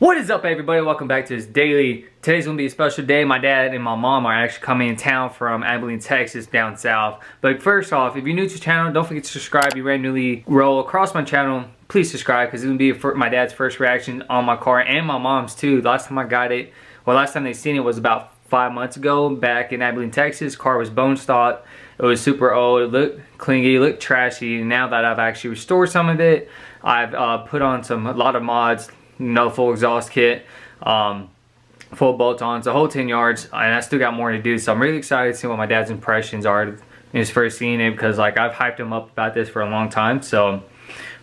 What is up, everybody? Welcome back to this daily. Today's gonna be a special day. My dad and my mom are actually coming in town from Abilene, Texas, down south. But first off, if you're new to the channel, don't forget to subscribe. You randomly roll across my channel, please subscribe, because it's gonna be my dad's first reaction on my car and my mom's too. Last time I got it, well, last time they seen it was about 5 months ago back in Abilene, Texas. Car was bone stock. It was super old. It looked clingy, it looked trashy. And now that I've actually restored some of it, I've put on a lot of mods. No full exhaust kit, full bolt-ons, the whole 10 yards, and I still got more to do. So I'm really excited to see what my dad's impressions are in his first seeing it, because like I've hyped him up about this for a long time. So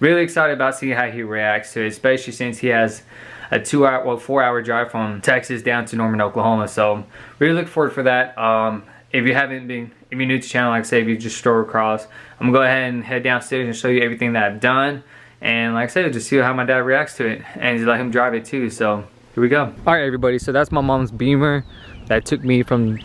really excited about seeing how he reacts to it, especially since he has a 4-hour drive from Texas down to Norman, Oklahoma. So really look forward for that. If you're new to the channel, like I said, if you just stroll across, I'm gonna go ahead and head downstairs and show you everything that I've done. And like I said, just see how my dad reacts to it and let him drive it too. So here we go. All right, everybody, so that's my mom's Beamer that took me from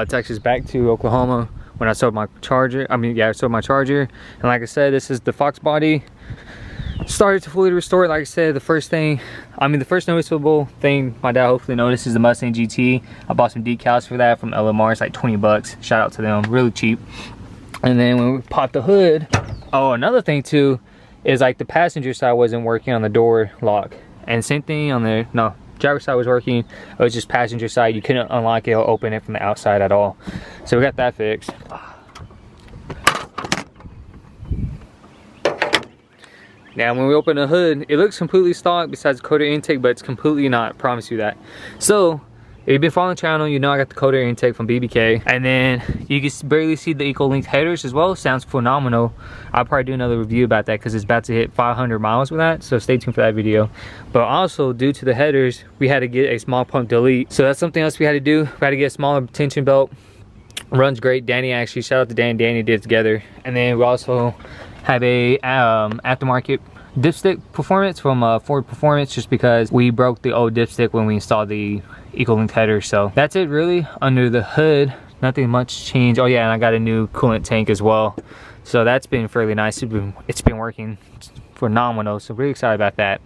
Texas back to Oklahoma when I sold my Charger. I sold my Charger. And like I said, this is the foxbody. Started to fully restore it. Like I said, the first noticeable thing my dad hopefully noticed is the Mustang GT. I bought some decals for that from LMR. It's like 20 bucks. Shout out to them, really cheap. And then when we popped the hood, oh, another thing too, is like the passenger side wasn't working on the door lock, and same thing on the driver's side was working. It was just passenger side, you couldn't unlock it or open it from the outside at all. So we got that fixed. Now when we open the hood, it looks completely stock besides the cold air intake, but it's completely not, I promise you that. So if you've been following the channel, you know I got the cold air intake from BBK. And then you can barely see the eco-linked headers as well. Sounds phenomenal. I'll probably do another review about that because it's about to hit 500 miles with that. So stay tuned for that video. But also, due to the headers, we had to get a small pump delete. So that's something else we had to do. We had to get a smaller tension belt. Runs great. Danny actually, shout out to Danny did it together. And then we also have a aftermarket dipstick performance from Ford Performance, just because we broke the old dipstick when we installed the eco-linked header. So that's it really. Under the hood, nothing much changed. Oh yeah, and I got a new coolant tank as well. So that's been fairly nice. It's been working phenomenal. So really excited about that.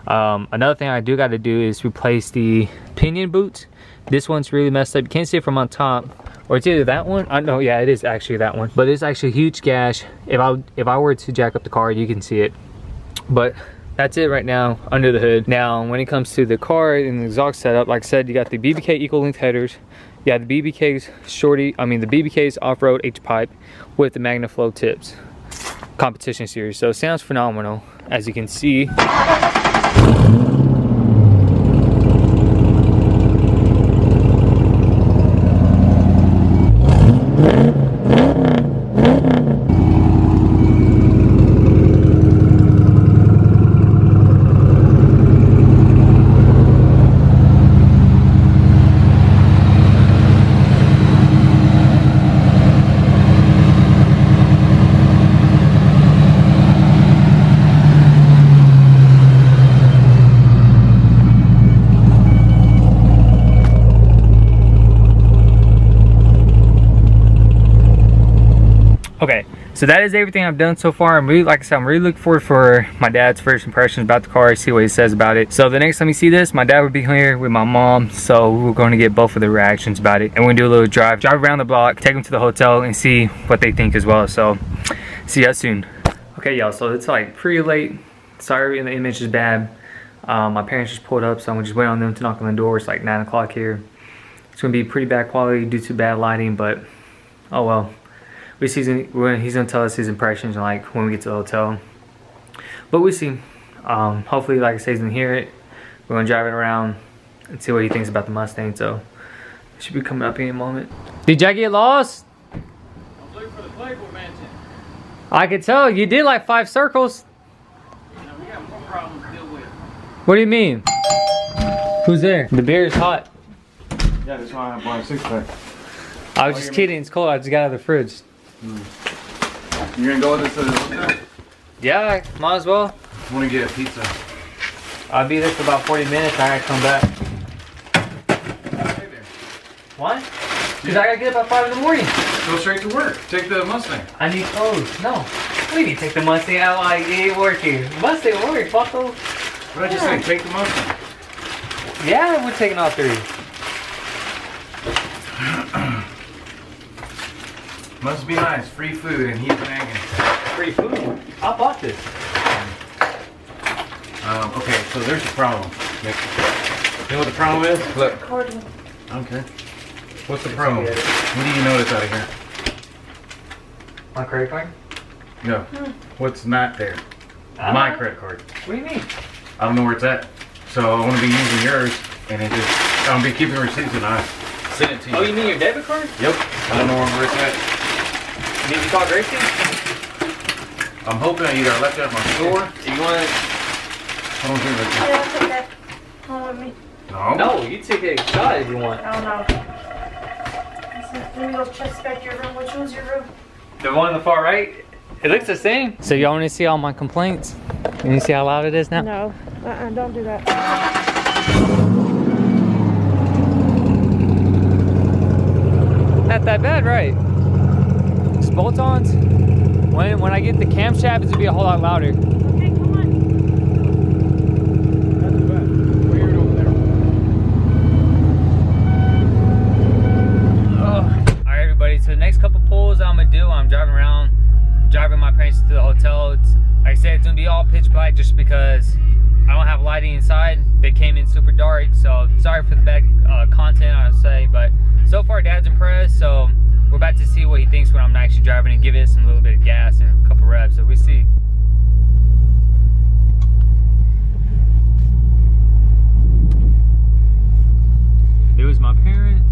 Another thing I do got to do is replace the pinion boots. This one's really messed up. You can't see it from on top. Or it's either that one. No, yeah, it is actually that one. But it's actually a huge gash. If I were to jack up the car, you can see it. But that's it right now under the hood. Now when it comes to the car and the exhaust setup, like I said, you got the BBK eco-linked headers. Yeah, the BBK's the BBK's off-road H-pipe with the MagnaFlow tips competition series. So it sounds phenomenal, as you can see. Okay, so that is everything I've done so far. I'm really looking forward for my dad's first impressions about the car, see what he says about it. So the next time you see this, my dad will be here with my mom, so we're going to get both of their reactions about it. And we're going to do a little drive around the block, take them to the hotel, and see what they think as well. So see you soon. Okay, y'all, so it's like pretty late. Sorry the image is bad. My parents just pulled up, so I'm just waiting on them to knock on the door. It's like 9 o'clock here. It's going to be pretty bad quality due to bad lighting, but oh well. He's gonna tell us his impressions like when we get to the hotel, but we see. Hopefully, like I say, he's gonna hear it. We're gonna drive it around and see what he thinks about the Mustang. So it should be coming up any moment. Did y'all get lost? I'm looking for the Playboy Mansion. I could tell you did like 5 circles. You know, we got more problems to deal with. What do you mean? Who's there? The beer is hot. Yeah, that's why I bought a 6-pack. I was just kidding. It's cold. I just got out of the fridge. You gonna go with us to the hotel? Yeah, might as well. I want to get a pizza. I'll be there for about 40 minutes. I gotta come back. Stay there. Why? Because I gotta get up at 5 in the morning. Go straight to work. Take the Mustang. I need clothes. No. We need to take the Mustang out like it ain't working. Mustang work, bucko. What did I just say? Take the Mustang. Yeah, we're taking all 3. Must be nice. Free food and he's banging. Free food? I bought this. Okay, so there's a problem. You know what the problem is? Look. Okay. What's the problem? What do you notice out of here? My credit card? No. What's not there? My credit card. What do you mean? I don't know where it's at. So I want to be using yours, and it just, I'm going to be keeping receipts and I send it to you. Oh, you mean your debit card? Yep. I don't know where it's at. Did you call Gracie? I'm hoping I either left it at my store. Do you want I don't think that's Yeah, I'll take that home with me. No. No, you take a shot if you want. I don't know. Let me go check back your room. Which one's your room? The one on the far right? It looks the same. So y'all want to see all my complaints? Can you see how loud it is now? No. Don't do that. Not that bad, right? Just bolt-ons. When I get the camshaft, it's gonna be a whole lot louder. Okay, come on. That's bad. We're here over there. Alright everybody, so the next couple pulls I'm gonna do, I'm driving around, driving my parents to the hotel. It's, like I said, it's gonna be all pitch black just because I don't have lighting inside. They came in super dark, so sorry for the bad content, I would say, but so far Dad's impressed, so we're about to see what he thinks when I'm actually driving and give it some little bit of gas and a couple revs, so we see. It was my parents.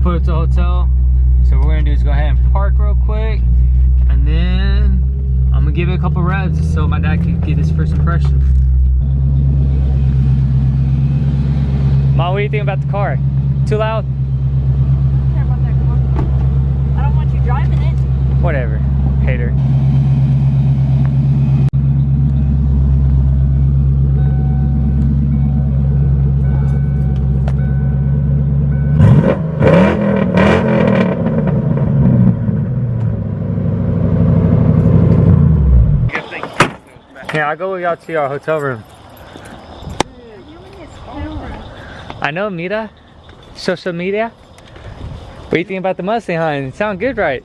Put it to the hotel. So what we're gonna do is go ahead and park real quick, and then I'm gonna give it a couple revs so my dad can get his first impression. Mom, what do you think about the car? Too loud? I don't care about that car. I don't want you driving it. Whatever. Hater. Yeah, I'll go with y'all to your hotel room. I know, Mira. Social media. What do you think about the Mustang, huh? It sounds good, right?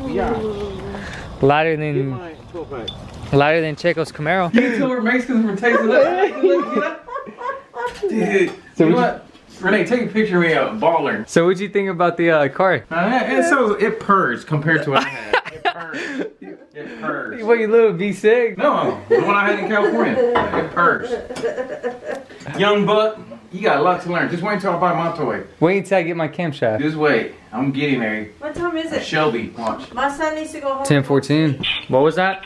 Yeah. Louder than Checo's Camaro. You tell we're Mexicans from Texas. Dude, So you know what? Renee, take a picture of me out, baller. So what'd you think about the car? It purrs compared to what I had. It purrs. It purrs. What, you little V6? No, the one I had in California. It purrs. Young buck, you got a lot to learn. Just wait until I buy my toy. Wait until I get my camshaft. Just wait. I'm getting there. What time is it? Shelby, watch. My son needs to go home. 10:14. What was that?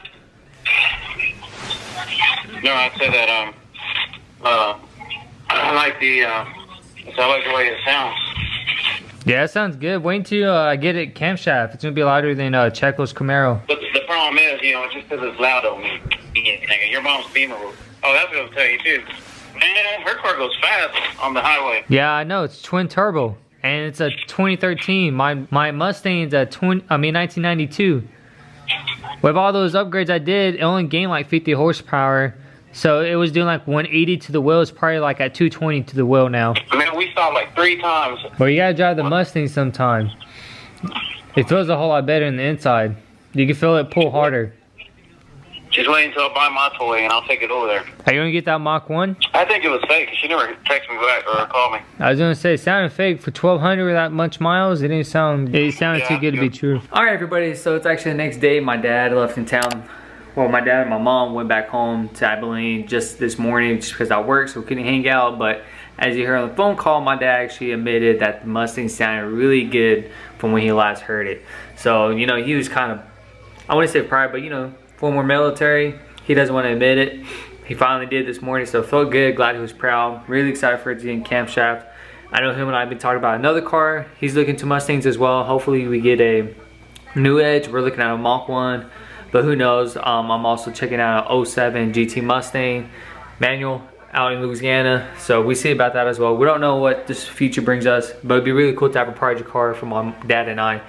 No, I said that I like the way it sounds. Yeah, that sounds good. Wait until I get it camshaft. It's gonna be louder than Checo's Camaro. But the problem is, it's just because it's loud on me. Your mom's Beamer. Oh, that's what I'll tell you too. Man, her car goes fast on the highway. Yeah, I know. It's twin turbo, and it's a 2013. My Mustang's a 1992. With all those upgrades I did, it only gained like 50 horsepower. So it was doing like 180 to the wheel. It's probably like at 220 to the wheel now. Man, we stopped like 3 times. But you gotta drive the Mustang sometime. It feels a whole lot better in the inside. You can feel it pull harder. Just wait until I buy my toy and I'll take it over there. Are you gonna get that Mach 1? I think it was fake. She never texted me back or called me. I was gonna say, it sounded fake for 1,200 with that much miles. It sounded too good to be true. All right, everybody. So it's actually the next day. My dad left in town. Well, my dad and my mom went back home to Abilene just this morning just because I work, so we couldn't hang out. But As you heard on the phone call, my dad actually admitted that the Mustang sounded really good from when he last heard it. So, you know, he was kind of, I wouldn't say proud, but you know, former military, he doesn't want to admit it. He finally did this morning, so it felt good, glad he was proud. Really excited for it to be in camshaft. I know him and I have been talking about another car. He's looking to Mustangs as well. Hopefully we get a new Edge. We're looking at a Mach 1, but who knows. I'm also checking out an 07 GT Mustang manual out in Louisiana, so we see about that as well. We don't know what this future brings us, but it'd be really cool to have a project car for my dad and I.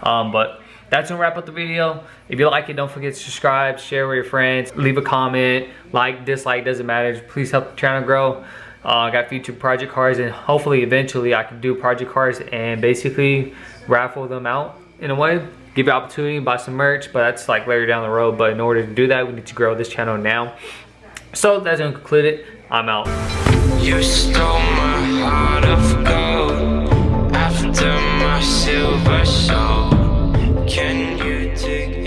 But that's gonna wrap up the video. If you like it, don't forget to subscribe, share with your friends, leave a comment, like, dislike, doesn't matter. Please help the channel grow. I got future project cars, and hopefully eventually I can do project cars and basically raffle them out in a way. Give you opportunity, buy some merch, but that's like later down the road. But in order to do that, we need to grow this channel now. So that's gonna conclude it. I'm out. You stole my heart of gold after my silver soul. Can you take